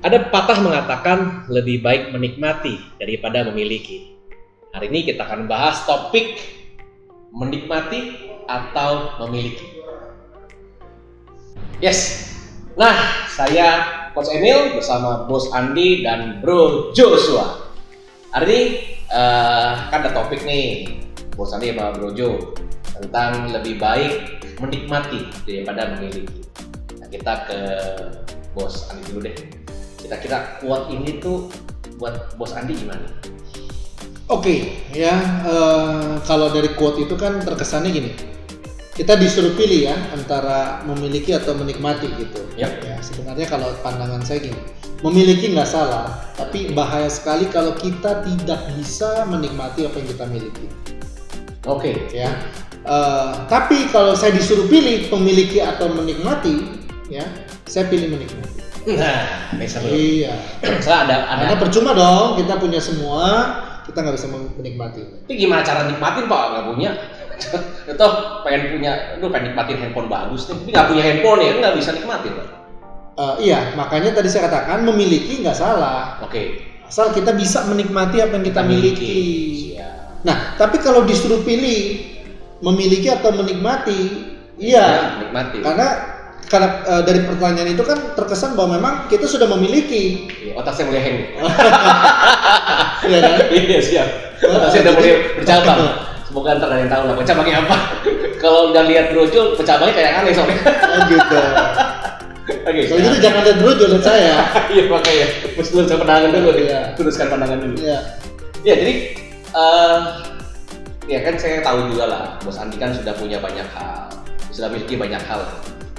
Ada pepatah mengatakan lebih baik menikmati daripada memiliki. Hari ini kita akan bahas topik menikmati atau memiliki. Yes. Nah, saya Coach Emil bersama Bos Andi dan Bro Joshua. Hari ini kan ada topik nih, Bos Andi sama Bro Jo, tentang lebih baik menikmati daripada memiliki. Nah, kita ke Bos Andi dulu deh. Kira-kira quote ini tuh buat Bos Andi gimana? Oke, kalau dari quote itu kan terkesannya gini, kita disuruh pilih ya antara memiliki atau menikmati gitu. Yep. Ya, sebenarnya kalau pandangan saya gini, memiliki nggak salah, tapi bahaya sekali kalau kita tidak bisa menikmati apa yang kita miliki. Oke. Ya, tapi kalau saya disuruh pilih memiliki atau menikmati, ya, saya pilih menikmati. Nah, ini seru. Iya. Soalnya ada. Karena percuma dong kita punya semua, kita nggak bisa menikmati. Tapi gimana cara nikmatin Pak? Nggak punya. Itu pengen nikmatin handphone bagus nih, tapi nggak punya handphone ya, nggak bisa nikmatin Pak. Iya, makanya tadi saya katakan memiliki nggak salah. Oke. Asal kita bisa menikmati apa yang kita miliki. Siap. Nah, tapi kalau disuruh pilih memiliki atau menikmati, iya. Menikmati. Karena dari pertanyaan itu kan terkesan bahwa memang kita sudah memiliki. Iya, otak saya mulai hang. Iya kan? Iya siap. Otak saya udah mulai bercabang. Semoga ntar ada yang tahu lah bercabangnya apa. Kalau udah lihat brojol, bercabangnya kayak aneh soalnya. Oh gitu. Oke. Soalnya itu jangan lihat brojol, lihat saya. Iya makanya. Mesti luruskan pandangan dulu. Iya. Luruskan pandangan dulu. Iya. Ya jadi, ya kan saya tahu juga lah, Bos Andi kan sudah punya banyak hal, sudah memiliki banyak hal.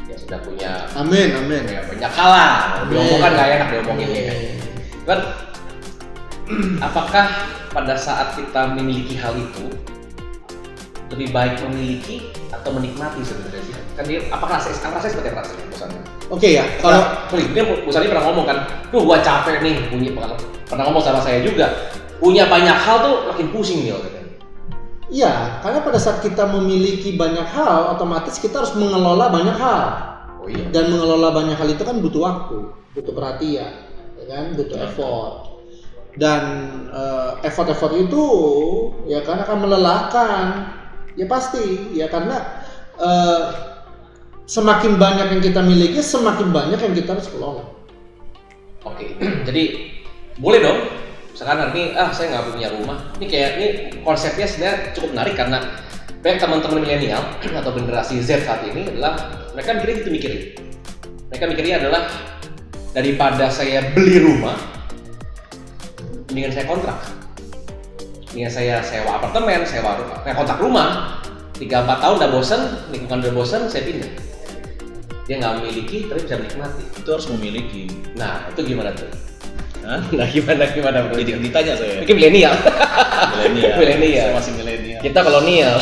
Ya sudah punya. Amin. Ya, banyak hal lah. Diomongkan nggak enak diomongin ya. Kan, apakah pada saat kita memiliki hal itu lebih baik memiliki atau menikmati sebenarnya sih? Kan dia, apakah rasanya seperti apa rasanya Bos Andi? Oke ya, kalau dia Bos Andi pernah ngomong kan, gua capek nih, pernah ngomong sama saya juga, punya banyak hal tuh makin pusing nih katanya. iya, karena pada saat kita memiliki banyak hal, otomatis kita harus mengelola banyak hal. Oh iya. Dan mengelola banyak hal itu kan butuh waktu, butuh perhatian, ya kan, butuh effort. Dan effort itu ya kan akan melelahkan. Ya pasti, ya karena semakin banyak yang kita miliki, semakin banyak yang kita harus kelola. Oke, jadi boleh dong. Misalkan hari ini, saya nggak punya rumah. Ini konsepnya sebenarnya cukup menarik karena banyak teman-teman milenial atau generasi Z saat ini adalah mereka mikirin. Mereka mikirnya adalah daripada saya beli rumah, mendingan saya kontrak. Mendingan saya sewa apartemen, kontrak rumah. 3-4 tahun udah bosen, lingkungan udah bosen, saya pindah. Dia nggak memiliki, tapi bisa menikmati. Itu harus memiliki. Nah, itu gimana tuh? Hah? Nah, gimana bro? Ditanya saya. Mungkin milenial. Saya masih milenial. Kita kolonial.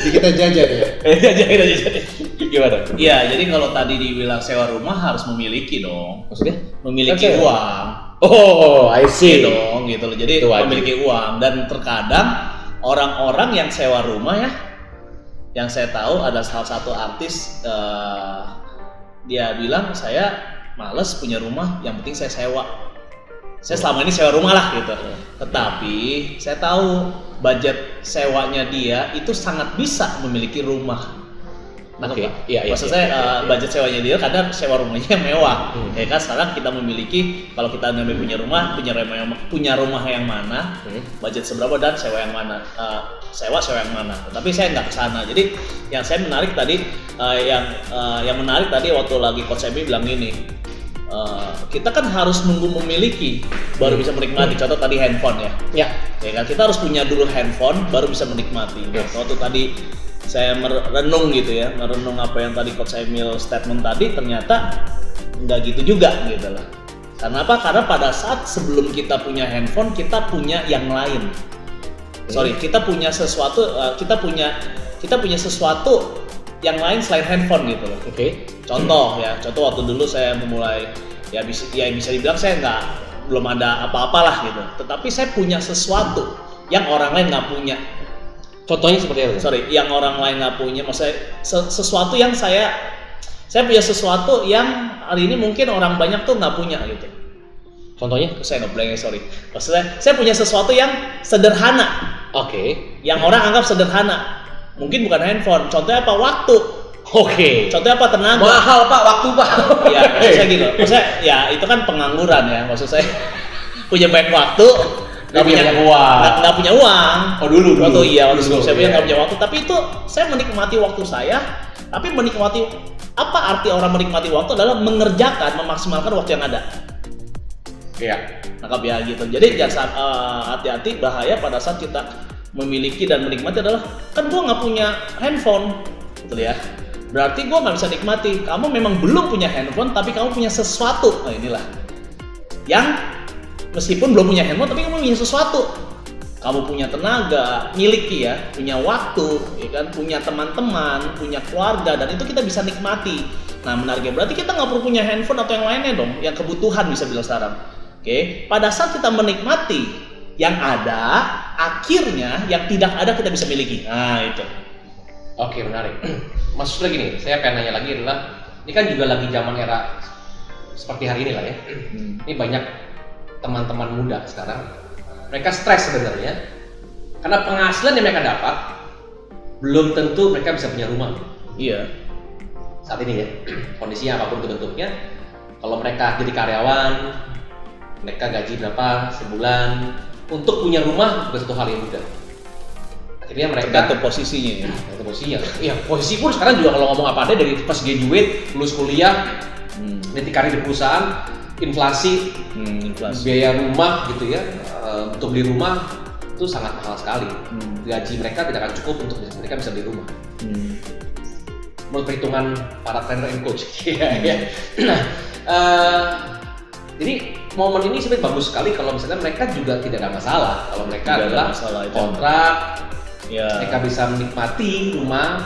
Jadi kita jajah ya. Jadi. Gimana? Iya, jadi kalau tadi dibilang sewa rumah harus memiliki dong. Maksudnya? Memiliki uang. Oh, I see. Dong, gitu loh. Jadi Itu wajib. memiliki uang dan terkadang orang-orang yang sewa rumah ya, yang saya tahu ada salah satu artis dia bilang saya males punya rumah, yang penting saya sewa. Saya selama ini sewa rumah lah gitu. Tetapi saya tahu budget sewanya dia itu sangat bisa memiliki rumah. Oke. Maksud saya budget sewanya dia kadang sewa rumahnya yang mewah. Ya kan sekarang kita memiliki, kalau kita namanya punya rumah yang mana, budget seberapa dan sewa yang mana, sewa yang mana. Tapi saya nggak kesana. Jadi yang saya menarik tadi, yang menarik tadi waktu lagi Coach Emi bilang gini, kita kan harus nunggu memiliki baru bisa menikmati. Contoh tadi handphone ya kan kita harus punya dulu handphone baru bisa menikmati. Waktu tadi saya merenung gitu ya, merenung apa yang tadi Coach Emil statement tadi, ternyata nggak gitu juga gitu loh. Karena apa? Karena pada saat sebelum kita punya handphone, kita punya yang lain. Kita punya sesuatu, kita punya sesuatu yang lain selain handphone gitu loh. Oke. Contoh waktu dulu saya memulai bisa dibilang saya belum ada apa-apalah gitu. Tetapi saya punya sesuatu yang orang lain nggak punya. Contohnya seperti apa? Yang orang lain nggak punya, maksudnya sesuatu yang saya Saya punya sesuatu yang hari ini mungkin orang banyak tuh nggak punya gitu. Contohnya? Saya nggak boleh, sorry. Maksudnya, saya punya sesuatu yang sederhana. Oke. Yang orang anggap sederhana. Mungkin bukan handphone. Contohnya apa? Waktu. Oke. Contohnya apa? Tenaga. Mahal Pak, waktu Pak. Ya, maksud saya gitu. Maksudnya, ya itu kan pengangguran ya. Maksud saya punya banyak waktu, nggak punya uang. Nggak punya uang. Oh dulu. Waktu Dulu, saya punya iya. nggak punya waktu. Tapi itu saya menikmati waktu saya. Tapi menikmati apa arti orang menikmati waktu adalah mengerjakan, memaksimalkan waktu yang ada. Iya. Nangkap ya gitu. Jadi jangan hati-hati, bahaya pada saat kita memiliki dan menikmati adalah kan gua nggak punya handphone, betul ya. Berarti gua nggak bisa nikmati. Kamu memang belum punya handphone, tapi kamu punya sesuatu. Nah inilah yang meskipun belum punya handphone, tapi kamu punya sesuatu. Kamu punya tenaga, miliki ya, punya waktu, ya kan, punya teman-teman, punya keluarga, dan itu kita bisa nikmati. Nah menariknya berarti kita nggak perlu punya handphone atau yang lainnya dong, yang kebutuhan bisa bilang sekarang. Oke, pada saat kita menikmati yang ada, akhirnya yang tidak ada kita bisa miliki. Nah itu. Oke, menarik. Maksud lagi nih, saya pengen nanya lagi adalah ini kan juga lagi zaman era seperti hari ini lah ya. Ini banyak teman-teman muda sekarang, mereka stres sebenarnya karena penghasilan yang mereka dapat belum tentu mereka bisa punya rumah. Iya. Saat ini ya, kondisinya apapun itu bentuknya, kalau mereka jadi karyawan, mereka gaji berapa sebulan, untuk punya rumah bukan satu hal yang mudah. Akhirnya mereka Tergantung posisinya ya. tergantung posisinya. Iya, posisi pun sekarang juga kalau ngomong apa ada dari pas graduate, lulus kuliah, nanti karir di perusahaan, inflasi, biaya rumah gitu ya, untuk beli rumah itu sangat mahal sekali. Gaji mereka tidak akan cukup untuk mereka bisa beli rumah. Menurut perhitungan para trainer and coach. Ya. Nah, jadi momen ini sebenarnya bagus sekali kalau misalnya mereka juga tidak ada masalah. Kalau mereka Tidak ada adalah masalah, itu. kontrak, Ya. mereka bisa menikmati rumah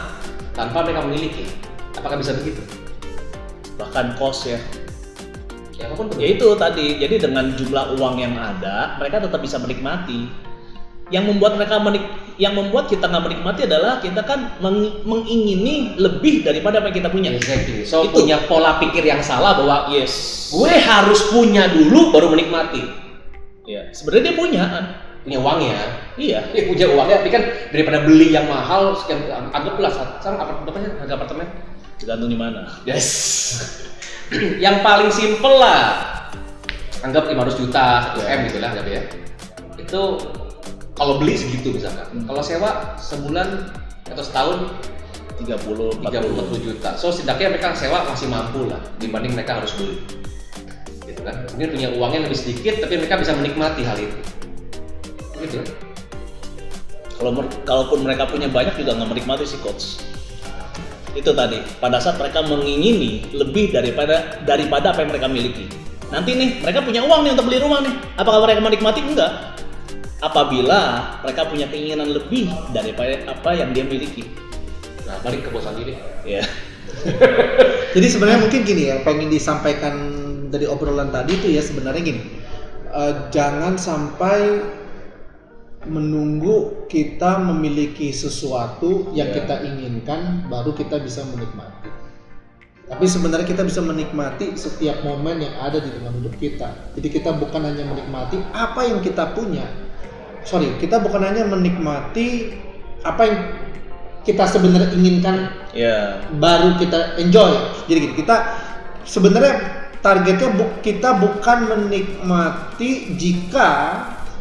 tanpa mereka memiliki. Apakah bisa begitu? Bahkan kos ya. Ya apapun Ya itu tadi, jadi dengan jumlah uang yang ada, mereka tetap bisa menikmati. Yang membuat kita nggak menikmati adalah kita kan mengingini lebih daripada apa yang kita punya. Exactly. So Itu. punya pola pikir yang salah bahwa Yes. gue harus punya dulu baru menikmati. Ya, sebenarnya dia punya kan. Punya uangnya. Iya. Dia punya uangnya, tapi kan daripada beli yang mahal, sekian anggaplah sekarang apartemen, harga apartemen. Tergantung di mana. Yes. Yang paling simple lah, anggap 500 juta, 1 M gitu lah, anggap ya. Itu kalau beli segitu misalkan. Kalau sewa sebulan atau setahun 30-40 juta. So setidaknya mereka sewa masih mampu lah dibanding mereka harus beli. Gitu kan. Mungkin punya uangnya lebih sedikit tapi mereka bisa menikmati hal itu. Gitu. Kalaupun mereka punya banyak juga nggak menikmati si coach. Itu tadi, pada saat mereka mengingini lebih daripada apa yang mereka miliki. Nanti nih, mereka punya uang nih untuk beli rumah nih. Apakah mereka menikmati? Enggak. Apabila mereka punya keinginan lebih daripada apa yang dia miliki. Nah, balik ke bosan diri. Ya. Jadi sebenarnya mungkin gini ya, pengen disampaikan dari obrolan tadi itu ya sebenarnya gini, jangan sampai menunggu kita memiliki sesuatu yang kita inginkan baru kita bisa menikmati. Tapi sebenarnya kita bisa menikmati setiap momen yang ada di dalam hidup kita. Jadi kita bukan hanya menikmati apa yang kita punya. Kita bukan hanya menikmati apa yang kita sebenarnya inginkan, baru kita enjoy. Jadi gini, kita sebenarnya targetnya kita bukan menikmati jika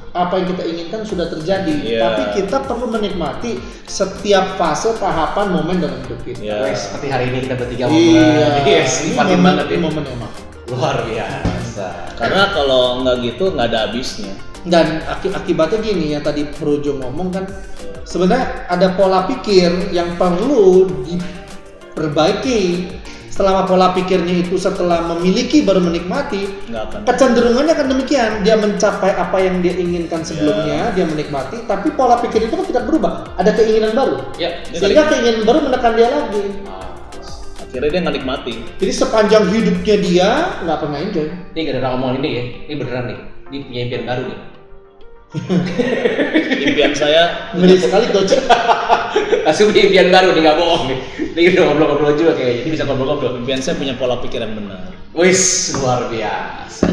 apa yang kita inginkan sudah terjadi, tapi kita perlu menikmati setiap fase, tahapan, momen dalam hidup kita. Seperti hari ini kita bertiga ngobrol. Yes, ini momen emang luar biasa. Karena kalau nggak gitu nggak ada habisnya. Dan akibatnya gini ya, tadi Projo ngomong kan, sebenarnya ada pola pikir yang perlu diperbaiki. Selama pola pikirnya itu setelah memiliki baru menikmati, kecenderungannya akan demikian. Dia mencapai apa yang dia inginkan sebelumnya, dia menikmati, tapi pola pikir itu kan tidak berubah. Ada keinginan baru, sehingga keinginan baru menekan dia lagi. Akhirnya dia nggak nikmati. Jadi sepanjang hidupnya dia nggak pernah enjoy. Ini gak ada omongan ini ya, ini beneran nih. Ini punya impian baru nih. Impian saya Ngeri sekali coach. Langsung impian baru nih, nggak bohong nih. Ini udah ngobrol-ngobrol juga kayaknya, jadi bisa ngobrol-ngobrol. impian saya punya pola pikir yang benar. Wis, luar biasa.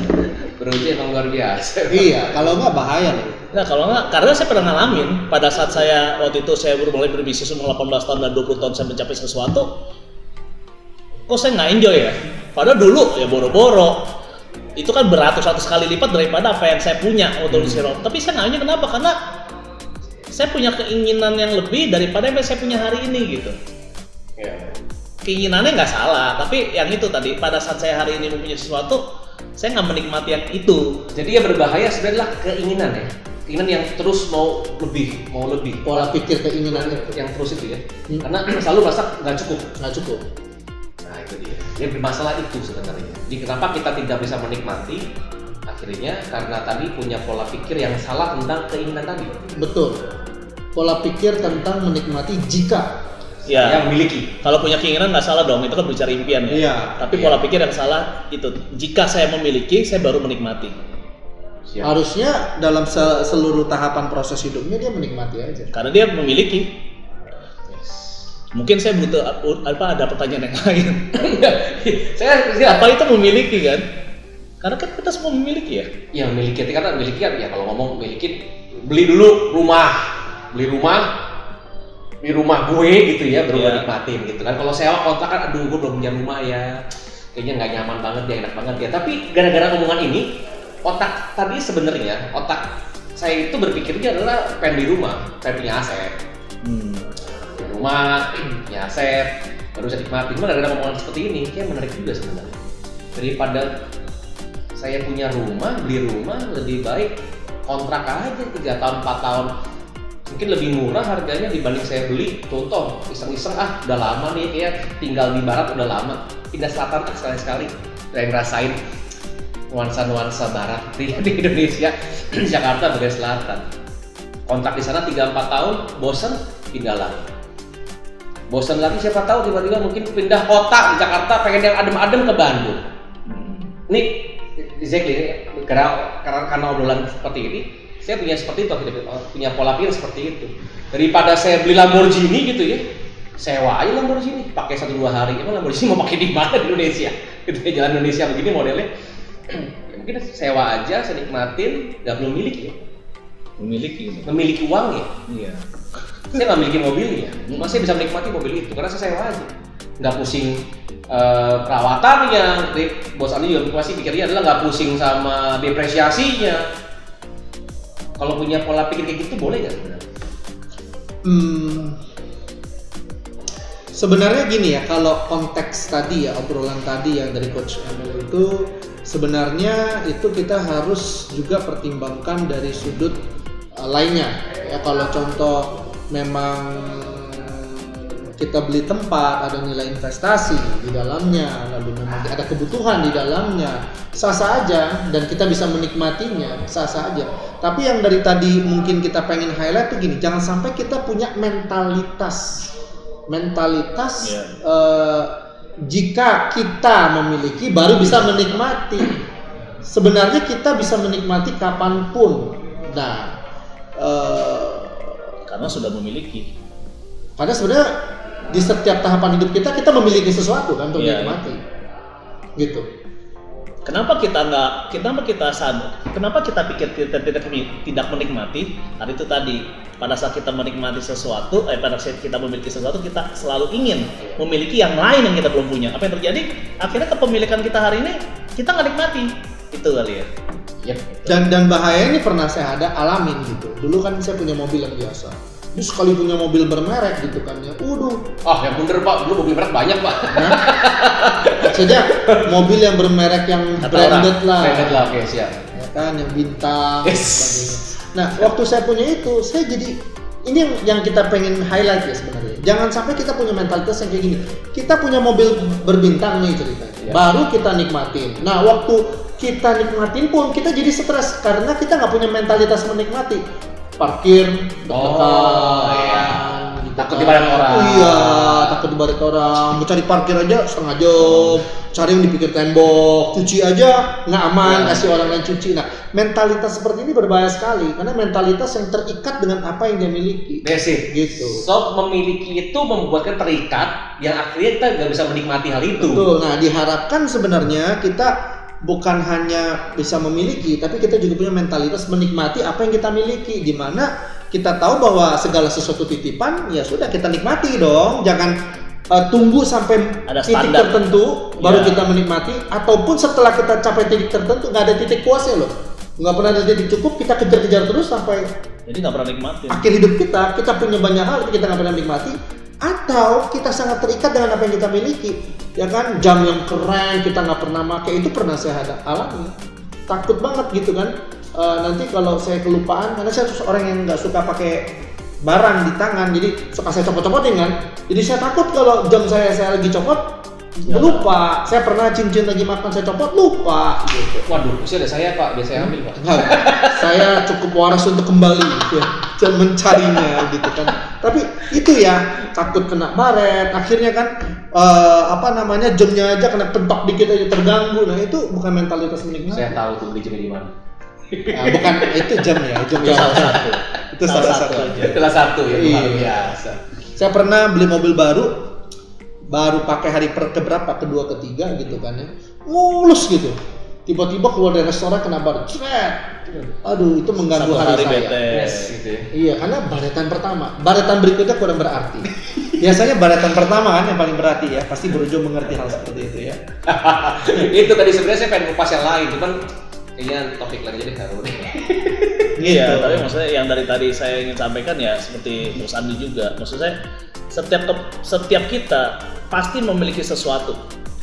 Bro J emang luar biasa. Iya, kalau nggak bahaya loh. Nah kalau nggak, karena saya pernah ngalamin pada saat saya waktu itu saya baru mulai berbisnis umur 18 tahun dan 20 tahun saya mencapai sesuatu, kok saya nggak enjoy ya? Padahal dulu ya boro-boro, itu kan beratus-ratus kali lipat daripada apa yang saya punya untuk di Zero. Tapi saya nggak enjoy kenapa? Karena saya punya keinginan yang lebih daripada yang saya punya hari ini gitu. Ya. Keinginannya nggak salah, tapi yang itu tadi pada saat saya hari ini mempunyai sesuatu, saya nggak menikmati yang itu. Jadi yang berbahaya sebenarnya adalah keinginan ya. Keinginan yang terus mau lebih. Pola pikir keinginan itu Yang terus itu ya. Karena selalu merasa nggak cukup. nggak cukup. Nah itu dia. Yang bermasalah itu sebenarnya. Jadi kenapa kita tidak bisa menikmati? Akhirnya karena tadi punya pola pikir yang salah tentang keinginan tadi. Betul. Pola pikir tentang menikmati jika. Ya, Yang memiliki. kalau punya keinginan nggak salah dong, itu kan bicara impian ya. Iya. Tapi pola pikir yang salah itu, jika saya memiliki, saya baru menikmati. Siap. Harusnya dalam seluruh tahapan proses hidupnya dia menikmati aja. Karena dia memiliki. Yes. Mungkin saya butuh ada pertanyaan yang lain. saya Apa itu memiliki kan? Karena kan kita semua memiliki ya. Ya memiliki, karena memiliki ya kalau ngomong memiliki, beli dulu rumah, beli rumah gue gitu ya, baru gue Iya. nikmatin gitu kan. Kalau sewa kontrak kan, aduh gue belum punya rumah ya, kayaknya nggak nyaman banget ya, enak banget ya. Tapi gara-gara omongan ini, otak tadi sebenarnya otak saya itu berpikirnya adalah pengen beli rumah, pengen punya aset, punya rumah, punya aset, baru bisa nikmatin. Cuma gara-gara omongan seperti ini, kayak menarik juga sebenarnya. Daripada saya punya rumah, beli rumah, lebih baik kontrak aja 3 tahun, 4 tahun. Mungkin lebih murah harganya dibanding saya beli. Contoh, iseng-iseng udah lama nih, kayak tinggal di barat udah lama, pindah selatan sekali-sekali. Saya ngerasain nuansa-nuansa barat di Indonesia, Jakarta bagian selatan. Kontrak di sana 3-4 tahun, bosen, pindah lagi. Bosen lagi, siapa tahu tiba-tiba mungkin pindah kota di Jakarta, pengen yang adem-adem ke Bandung. Ini exactly, karena obrolan seperti ini, saya punya seperti itu, punya pola pikir seperti itu. Daripada saya beli Lamborghini gitu ya, sewa aja Lamborghini, pakai 1-2 hari. Emang Lamborghini mau pakai di mana di Indonesia? Gitu ya, jalan Indonesia begini modelnya. Ya, mungkin sewa aja, saya nikmatin, nggak belum milik ya. Memiliki uang ya. Iya. Saya nggak memiliki mobilnya, masih bisa menikmati mobil itu karena saya sewa aja. Nggak pusing perawatannya, bos Andi juga pasti pikirnya adalah nggak pusing sama depresiasinya. Kalau punya pola pikir kayak gitu boleh nggak sebenarnya? Sebenarnya gini ya, kalau konteks tadi ya, obrolan tadi yang dari Coach Emil itu sebenarnya itu kita harus juga pertimbangkan dari sudut lainnya ya. Kalau contoh memang kita beli tempat, ada nilai investasi di dalamnya, lalu memang ada kebutuhan di dalamnya, sah-sah aja, dan kita bisa menikmatinya, sah-sah aja. Tapi yang dari tadi mungkin kita pengen highlight tuh gini, jangan sampai kita punya mentalitas jika kita memiliki baru bisa menikmati. Sebenarnya kita bisa menikmati kapanpun. Nah, Karena sudah memiliki. karena sebenarnya di setiap tahapan hidup kita memiliki sesuatu kan untuk Iya, menikmati, gitu. Kenapa kita pikir kita tidak menikmati? Karena itu tadi, pada saat kita menikmati sesuatu, pada saat kita memiliki sesuatu, kita selalu ingin memiliki yang lain yang kita belum punya. Apa yang terjadi? Akhirnya kepemilikan kita hari ini kita nggak nikmati. Itu kali ya. Yep. Dan bahaya ini pernah saya alamin gitu. Dulu kan saya punya mobil yang biasa. Terus sekali punya mobil bermerek gitu kan ya. Yang bener Pak, dulu mobil merek banyak Pak. Saja mobil yang bermerek yang branded lah. Branded lah, oke siap. Ya kan, yang bintang, Yes. sebagainya. Nah, waktu saya punya itu, saya jadi ini yang kita pengen highlight ya sebenarnya. Jangan sampai kita punya mentalitas yang kayak gini. Kita punya mobil berbintang nih ceritanya. Ya. Baru kita nikmatin. Nah, waktu kita nikmatin pun kita jadi stres karena kita nggak punya mentalitas menikmati. Parkir, Oh, iya. gitu Takut dibalik orang. Oh iya, takut dibalik orang. Mau cari parkir aja setengah jam, cari yang di pinggir tembok, cuci aja nggak aman, kasih orang lain cuci. Nah, mentalitas seperti ini berbahaya sekali karena mentalitas yang terikat dengan apa yang dia miliki. Basic. Gitu. So memiliki itu membuatkan terikat yang akhirnya kita nggak bisa menikmati hal itu. Betul. Nah, diharapkan sebenarnya kita bukan hanya bisa memiliki, tapi kita juga punya mentalitas menikmati apa yang kita miliki, di mana kita tahu bahwa segala sesuatu titipan, ya sudah kita nikmati dong. Jangan tunggu sampai ada titik standar tertentu baru Ya. kita menikmati, ataupun setelah kita capai titik tertentu nggak ada titik puasnya loh, nggak pernah ada titik cukup, kita kejar-kejar terus sampai jadi nggak pernah nikmatin. akhir hidup kita punya banyak hal tapi kita nggak pernah nikmati, atau kita sangat terikat dengan apa yang kita miliki, ya kan. Jam yang keren kita nggak pernah pakai, itu pernah saya alami, takut banget gitu kan. Nanti kalau saya kelupaan, karena saya orang yang nggak suka pakai barang di tangan, jadi suka saya copot-copotin kan, jadi saya takut kalau jam saya lagi copot lupa. Saya pernah cincin lagi makan saya copot lupa gitu. Waduh, usia ada saya Pak, biasa saya ambil Pak. Nah, saya cukup waras untuk kembali ya, dan mencarinya gitu kan. Tapi itu ya, takut kena baret, akhirnya kan jamnya aja kena pentok dikit aja terganggu. Nah, itu bukan mentalitas menikmati. Saya tahu tuh beli jamnya di mana. Nah, bukan itu jam ya, jam Itu yang salah satu. itu salah satu. aja. Kelas 1 ya, Iya. luar biasa. Saya pernah beli mobil baru pakai hari keberapa, kedua, ketiga gitu kan ya, mulus gitu. Tiba-tiba keluar dari restoran kena baret, cret. Aduh, itu mengganggu Satu hari hari saya. bete. Yes, gitu ya. Iya, karena baretan pertama, baretan berikutnya kurang berarti. Biasanya baretan pertama kan yang paling berarti ya, pasti Brojo mengerti hal seperti itu ya. Itu tadi sebenarnya saya pengen kupas yang lain, cuman kayaknya topik lagi jadi haru nih. Iya, tapi maksudnya yang dari tadi saya ingin sampaikan ya seperti Bos Andi juga. Maksud saya setiap kita pasti memiliki sesuatu.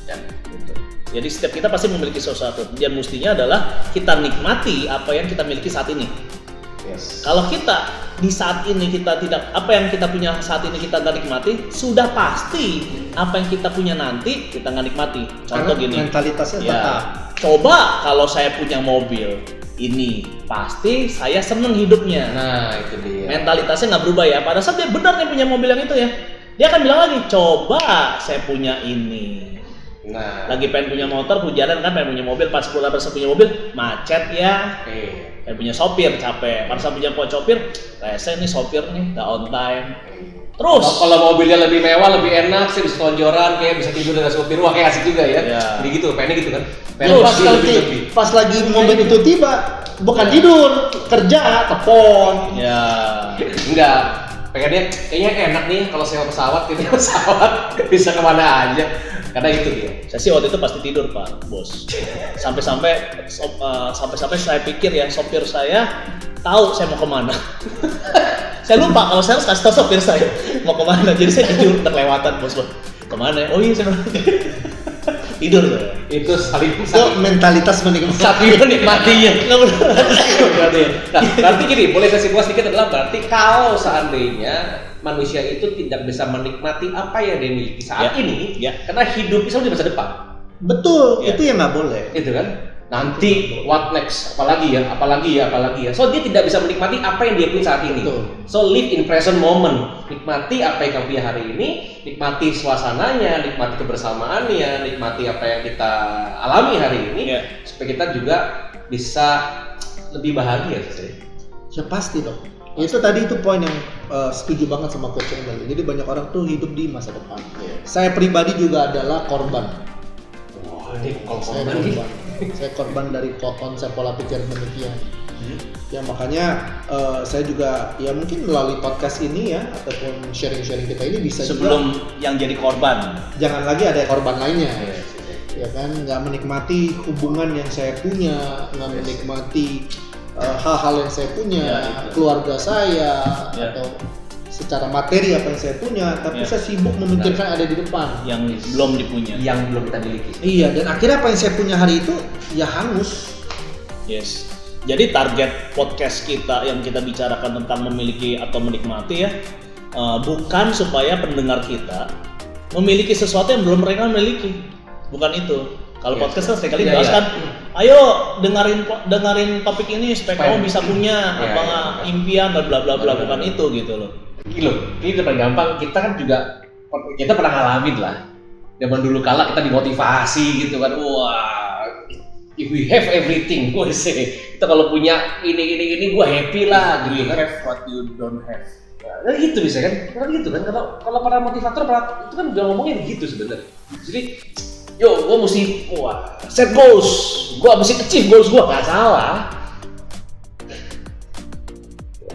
Ya. Gitu. Jadi setiap kita pasti memiliki sesuatu. Dan mestinya adalah kita nikmati apa yang kita miliki saat ini. Yes. Kalau kita di saat ini kita tidak, apa yang kita punya saat ini kita nggak nikmati, sudah pasti apa yang kita punya nanti kita nggak nikmati. Contoh Karena gini. mentalitasnya Ya, tetap. coba kalau saya punya mobil ini, pasti saya seneng hidupnya. Nah, itu dia. Mentalitasnya nggak berubah ya. Pada saat dia benar nih punya mobil yang itu ya, dia akan bilang lagi, coba saya punya ini. Nah, Lagi pengen punya motor, hujanan kan pengen punya mobil, pas pulang pas punya mobil, macet ya. Pengen punya sopir, capek. Pas punya sopir, rese nih sopir nih, nggak on time. Terus, kalau mobilnya lebih mewah, lebih enak sih, bisa tonjoran, kayak bisa tidur dengan supir, wah kayak asik juga ya. Iya. Jadi gitu, pengennya gitu kan. Terus Pasti nanti pas lagi mobil itu tiba, bukan tidur, kerja, telepon. ya Enggak, pengennya kayaknya enak nih kalau sewa pesawat, gitu pesawat bisa kemana aja. Karena gitu dia. saya sih waktu itu pasti tidur Pak Bos. Sampai-sampai saya pikir ya sopir saya tahu saya mau kemana. Saya lupa kalau saya harus kasih tahu sopir saya mau kemana. Jadi saya tidur terlewatan Bos. Kemana? Oh iya saya tidur tuh. Itu saling Itu mentalitas menikmati. menikmatinya. Nah, berarti gini, boleh saya simpulkan sedikit adalah berarti kalau seandainya manusia itu tidak bisa menikmati apa yang dia miliki saat Ya. ini, Ya. karena hidup bisa di masa depan, Betul, Ya. itu yang nggak boleh. gitu kan? Nanti what next? Apalagi ya. So dia tidak bisa menikmati apa yang dia punya saat ini. Betul. So live in present moment. Nikmati apa yang kamu punya hari ini, nikmati suasananya, nikmati kebersamaannya, nikmati apa yang kita alami hari ini, Ya. supaya kita juga bisa lebih bahagia sih. Ya pasti dong. Itu tadi itu poin yang setuju banget sama Coach Endel. Jadi banyak orang tuh hidup di masa depan. Saya pribadi juga adalah korban. Wah, ini kalau Saya korban nih. korban. Saya korban dari konsep pola pikir demikian. Ya makanya saya juga ya mungkin melalui podcast ini ya ataupun sharing-sharing kita ini bisa Sebelum juga yang jadi korban. jangan lagi ada korban lainnya. Iya, Ya kan, nggak menikmati hubungan yang saya punya, nggak menikmati hal-hal yang saya punya, Ya, itu. keluarga saya, Ya. atau secara materi apa yang saya punya, tapi Ya. saya sibuk memikirkan ada di depan. Yang belum dipunya. Yang belum kita miliki. Iya, dan akhirnya apa yang saya punya hari itu ya hangus. Yes. Jadi target podcast kita yang kita bicarakan tentang memiliki atau menikmati ya, bukan supaya pendengar kita memiliki sesuatu yang belum mereka miliki. Bukan itu. Kalau Yes. podcast kan sekali Iya, bahas iya. kan ayo dengerin topik ini supaya kamu bisa punya impian dan bla bla bla, bukan itu gitu loh. Ini paling gampang, kita kan juga pernah ngalamin lah. Zaman dulu kala kita dimotivasi gitu kan, wah, if we have everything, gue say, kita kalau punya ini gue happy lah gitu kan. Have what you don't have. Nah, gitu bisa kan? Karena gitu kan, kalau para motivator itu kan udah ngomongin gitu sebenarnya. Jadi, yo, gue mesti set goals, gue mesti achieve goals gue, nggak salah.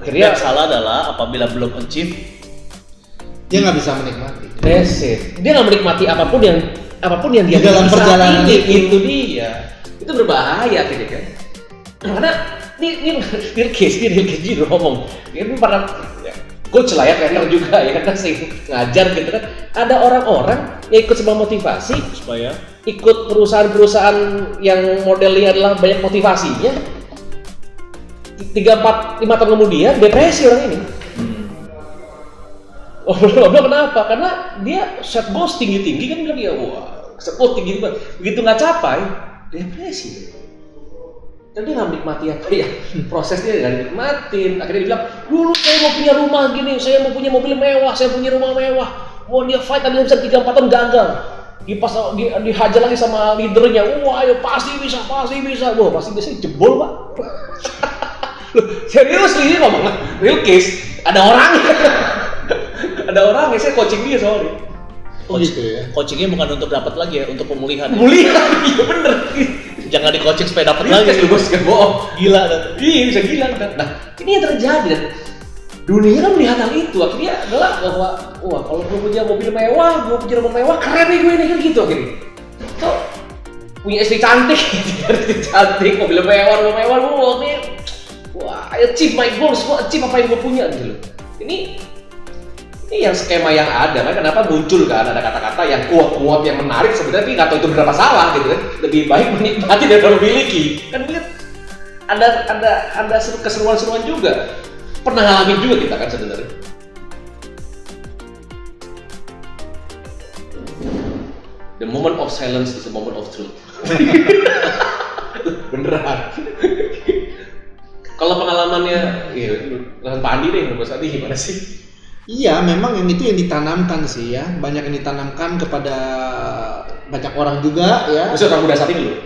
Akhirnya yang salah adalah apabila belum achieve, dia nggak bisa menikmati. That's it. Dia nggak menikmati apapun yang dia dalam perjalanan itu dia. Itu berbahaya akhirnya kan. Karena ini real case dia ngomong. Ini para coach lah ya, trainer juga ya kan, sering ngajar gitu kan. Ada orang-orang yang ikut sebuah motivasi supaya ikut perusahaan-perusahaan yang modelnya adalah banyak motivasinya. 3-4-5 tahun kemudian depresi orang ini. Kenapa? Karena dia set goals tinggi-tinggi kan, bilang ya wah set goals tinggi banget. Begitu nggak capai, depresi. Dan dia nggak menikmati apa ya, prosesnya nggak dinikmatin. Akhirnya dia bilang, dulu saya mau punya rumah gini, saya mau punya mobil mewah, saya punya rumah mewah. Mau dia fight tapi bisa 3-4 tahun gagal. Dihajar lagi sama leadernya, wah ayo pasti bisa. Wah pasti bisa jebol pak. Serius ini ngomong real case, ada orang yang saya coaching dia soalnya. Gitu ya. Coachingnya bukan untuk dapat lagi ya, untuk pemulihan. Pemulihan, iya bener. Jangan di coaching supaya dapat lagi. Lu bos kan bohong. Gila dan. Iya bisa gila. Nah ini yang terjadi dan dunia kan melihat hal itu. Akhirnya adalah bahwa wah kalau gue punya mobil mewah, gue punya rumah mewah, keren nih gue ini kan gitu akhirnya. So punya istri cantik, mobil mewah, gue nih. Wah, I achieve my goals, gue achieve apa yang gue punya gitu loh. Ini yang skema yang ada kan, kenapa muncul kan ada kata-kata yang kuat-kuat yang menarik sebenarnya, tapi nggak tahu itu berapa salah gitu kan. Lebih baik menikmati daripada memiliki. Kan lihat ada keseruan-seruan juga. Pernah ngalamin juga kita kan sebenarnya. The moment of silence is the moment of truth. Beneran. Kalau pengalamannya, dengan Pak Andi deh, Mas Andi gimana sih? Iya, memang yang itu yang ditanamkan sih ya, banyak yang ditanamkan kepada banyak orang juga ya. Maksudnya orang muda saat ini loh?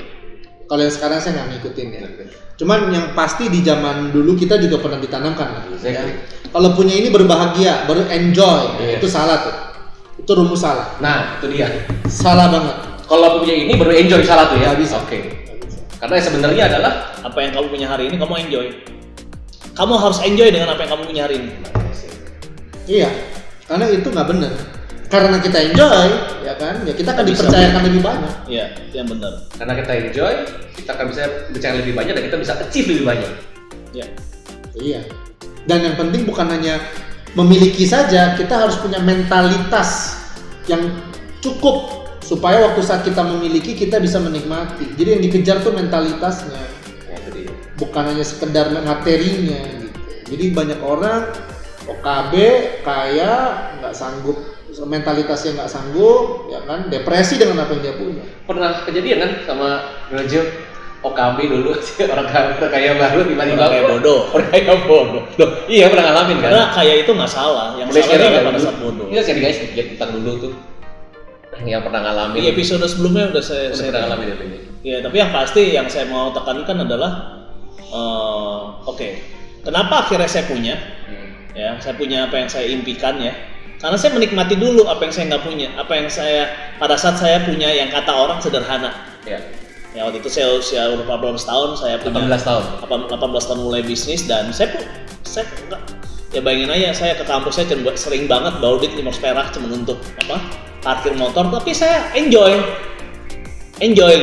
Kalau yang sekarang saya nggak ngikutin ya. Cuman yang pasti di zaman dulu kita juga pernah ditanamkan lah. Ya. Kalau punya ini berbahagia, enjoy, itu salah tuh. Itu rumus salah. Nah, itu dia. Salah banget. Kalau punya ini baru enjoy salah tuh ya? Nggak bisa. Oke. Karena sebenarnya adalah apa yang kamu punya hari ini kamu enjoy. Kamu harus enjoy dengan apa yang kamu punya hari ini. Iya, karena itu nggak benar. Karena kita enjoy, ya kan, ya kita akan dipercayakan lebih banyak. Iya, itu yang benar. Karena kita enjoy, kita akan bisa percaya lebih banyak dan kita bisa achieve lebih banyak. Iya. Iya. Dan yang penting bukan hanya memiliki saja, kita harus punya mentalitas yang cukup supaya waktu saat kita memiliki kita bisa menikmati. Jadi yang dikejar tuh mentalitasnya, bukan hanya sekedar materinya gitu. Jadi banyak orang OKB kaya nggak sanggup, mentalitasnya nggak sanggup, ya kan, depresi dengan apa yang dia punya. Pernah kejadian kan sama Rajo OKB dulu orang kaya baru tiba-tiba orang kaya bodoh. Loh, iya pernah ngalamin kan? Karena kaya itu nggak salah, yang boleh salah adalah pada dulu. saat bodoh. Iya share guys sedikit tentang dulu tuh yang pernah ngalamin. Di episode sebelumnya udah saya pernah ngalamin ya ini. Iya, tapi yang pasti yang saya mau tekankan adalah oke. Kenapa akhirnya saya punya? Ya, saya punya apa yang saya impikan ya. Karena saya menikmati dulu apa yang saya nggak punya, apa yang saya pada saat saya punya yang kata orang sederhana. Ya. Ya waktu itu saya usia 18 tahun, saya punya 18 tahun. 18 tahun mulai bisnis dan saya ya bayangin aja saya ke kampus saya sering banget bawa duit 500 perak cuma untuk apa? Parkir motor, tapi saya enjoy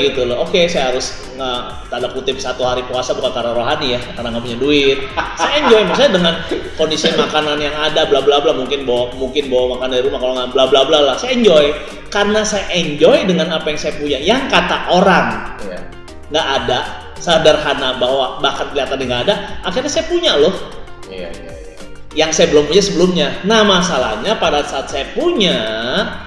gitu loh. Oke, saya harus tanda kutip satu hari puasa bukan karena rohani ya, karena nggak punya duit. Saya enjoy, maksudnya dengan kondisi makanan yang ada, bla bla bla, mungkin bawa makan dari rumah, kalau nggak bla bla bla lah. Saya enjoy karena saya enjoy dengan apa yang saya punya. Yang kata orang nggak ada, sederhana bahwa bahkan kelihatan nggak ada, akhirnya saya punya loh. Iya. yang saya belum punya sebelumnya. Nah masalahnya pada saat saya punya,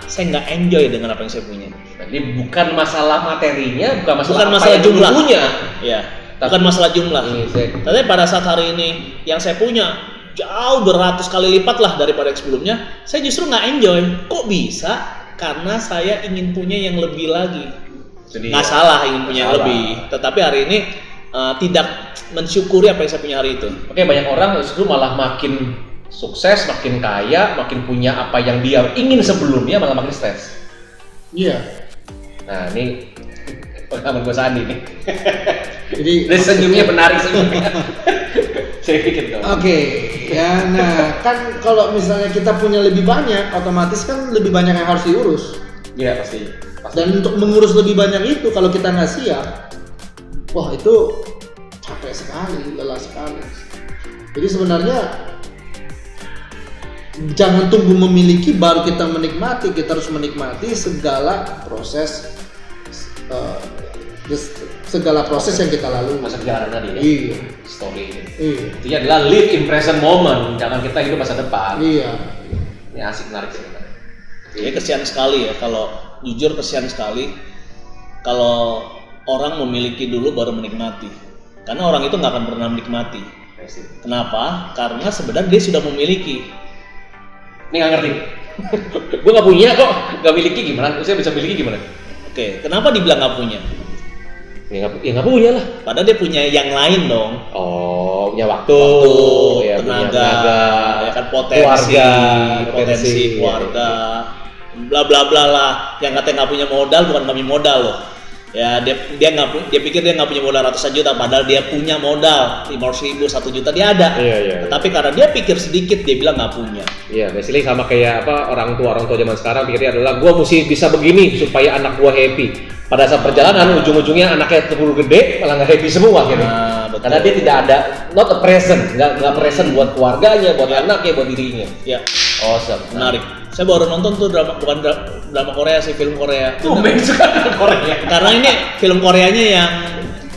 saya nggak enjoy dengan apa yang saya punya. Jadi bukan masalah materinya, bukan masalah, Bukan apa masalah yang jumlah. lu punya. Ya, bukan masalah jumlah. Iya, Tapi pada saat hari ini yang saya punya jauh beratus kali lipat lah daripada yang sebelumnya, saya justru nggak enjoy. Kok bisa? Karena saya ingin punya yang lebih lagi. Jadi Nggak salah ingin punya yang lebih, tetapi hari ini tidak mensyukuri apa yang saya punya hari itu. Oke, banyak orang justru malah makin sukses, makin kaya, makin punya apa yang dia ingin sebelumnya, malah makin stres. Iya. Nah, ini pengalaman gue Sandi nih. Jadi Dia senyumnya menarik senyumnya. Saya pikir dong. Oke, ya, nah kan kalau misalnya kita punya lebih banyak, otomatis kan lebih banyak yang harus diurus. Iya pasti. Dan untuk mengurus lebih banyak itu, kalau kita nggak siap, wah itu capek sekali, lelah sekali. Jadi sebenarnya jangan tunggu memiliki baru kita menikmati, kita harus menikmati segala proses, segala proses yang kita lalui. Masa perjalanan tadi ya. Iya. Story ini. Iya. Intinya adalah live in present moment, jangan kita hidup masa depan. Iya. Ini asik menarik sih. Jadi kesian sekali ya, kalau jujur kesian sekali kalau orang memiliki dulu baru menikmati. Karena orang itu nggak akan pernah menikmati. Kenapa? Karena sebenarnya dia sudah memiliki. Ini nggak ngerti. Gue nggak punya kok, nggak miliki gimana? Saya bisa miliki gimana? Oke, kenapa dibilang nggak punya? Ya nggak punya lah. Padahal dia punya yang lain dong. Oh, punya waktu, ya, punya tenaga, ya kan potensi, potensi keluarga, bla bla bla lah. Yang katanya nggak punya modal, bukan kami modal loh. Ya dia pikir dia nggak punya modal ratusan juta, padahal dia punya modal 500.000, 1 juta dia ada. Iya. Tapi karena dia pikir sedikit, dia bilang nggak punya. Iya, basically sama kayak apa orang tua zaman sekarang pikirnya adalah gua mesti bisa begini supaya anak gua happy. Pada saat perjalanan ujung-ujungnya anaknya terburu gede malah nggak happy semua gitu. Nah, betul. Karena dia tidak ada not a present, nggak present buat keluarganya, buat anaknya, buat dirinya. Ya, Awesome. menarik. Saya baru nonton tuh bukan drama Korea sih, film Korea. Main suka Korea. Karena ini film Koreanya yang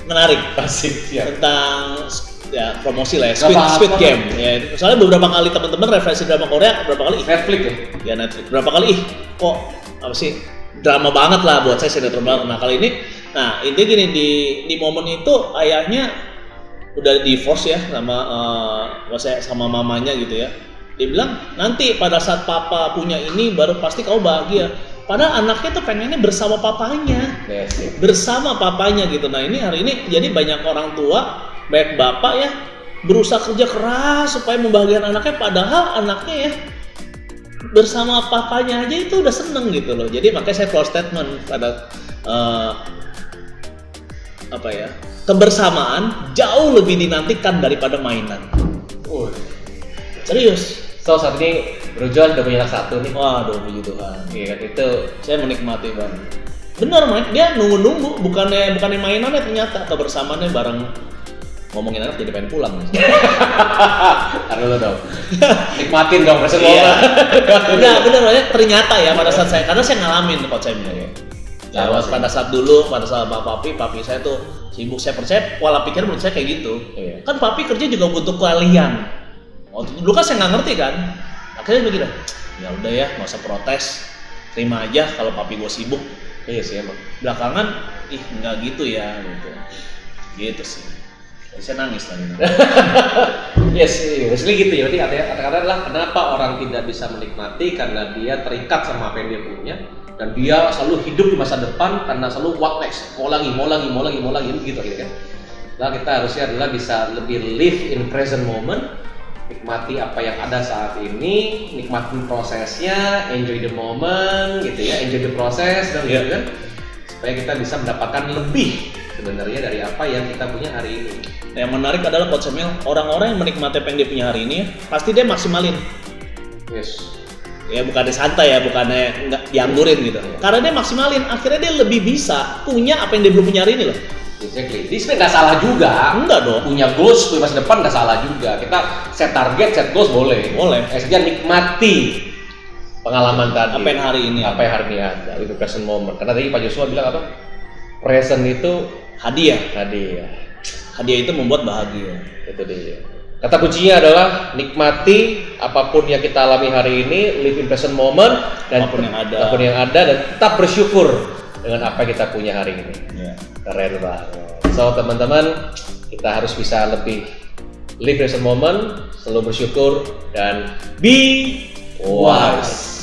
menarik. Asik ya. Tentang ya promosi lah ya, Nggak apa-apa. Squid Game. Ya, soalnya beberapa kali teman-teman referensi drama Korea, berapa kali Netflix ya. ya Netflix, berapa kali kok apa sih drama banget lah buat saya sinetron banget. Nah kali ini, nah intinya gini, di momen itu ayahnya udah divorce ya sama mamanya gitu ya. Dia bilang nanti pada saat papa punya ini baru pasti kau bahagia. Padahal anaknya tuh pengennya bersama papanya, Yes. bersama papanya gitu. Nah ini hari ini jadi banyak orang tua, baik bapak ya, berusaha kerja keras supaya membahagiakan anaknya, padahal anaknya ya bersama papanya aja itu udah seneng gitu loh. Jadi makanya saya close statement pada kebersamaan jauh lebih dinantikan daripada mainan. Serius. So saat ini Bro John udah punya anak satu nih. Waduh, puji Tuhan. Iya kan itu. Saya menikmati banget. Bener, Mike, dia nunggu-nunggu, bukannya mainannya, ternyata kebersamaannya bareng. Ngomongin anak jadi pengen pulang. Taruh dulu dong. Nikmatin dong present Iya. moment. Enggak, bener banget. Ternyata ya pada saat saya, karena saya ngalamin konsepnya ya. Ya, pada saat papi saya tuh sibuk, saya percaya pola pikir menurut saya kayak gitu. Iya. Kan papi kerja juga butuh kalian. Dulu kan saya nggak ngerti kan. Akhirnya begini, ya udah ya, nggak usah protes, terima aja kalau papi gue sibuk. Iya sih emang. Belakangan, nggak gitu ya, gitu sih. Jadi saya nangis lagi. Yes, basically gitu ya. Berarti kata-kata adalah kenapa orang tidak bisa menikmati karena dia terikat sama apa yang dia punya dan dia selalu hidup di masa depan karena selalu what next, mau lagi gitu kan. Nah kita harusnya adalah bisa lebih live in present moment, nikmati apa yang ada saat ini, nikmatin prosesnya, enjoy the moment gitu ya, enjoy the process dan gitu kan, supaya kita bisa mendapatkan lebih sebenarnya dari apa yang kita punya hari ini. Nah, yang menarik adalah konsepnya orang-orang yang menikmati apa yang dia punya hari ini ya, pasti dia maksimalin. Yes. Ya bukannya santai ya, bukannya nggak dianggurin gitu. Karena dia maksimalin, akhirnya dia lebih bisa punya apa yang dia belum punya hari ini loh. Exactly. Jadi sebenarnya nggak salah juga. Enggak dong. Punya goals, punya masa depan nggak salah juga. Kita set target, set goals boleh. Boleh. Saja nikmati pengalaman tadi. Apa yang hari ini Apa yang hari ini ada. Itu present moment. Karena tadi Pak Joshua bilang apa? Present itu hadiah. hadiah. Hadiah itu membuat bahagia. Itu dia. Kata kuncinya adalah nikmati apapun yang kita alami hari ini, live in present moment dan Apapun yang ada. dan tetap bersyukur dengan apa yang kita punya hari ini. Ya. Keren banget. So teman-teman, kita harus bisa lebih live present moment, selalu bersyukur dan be wise.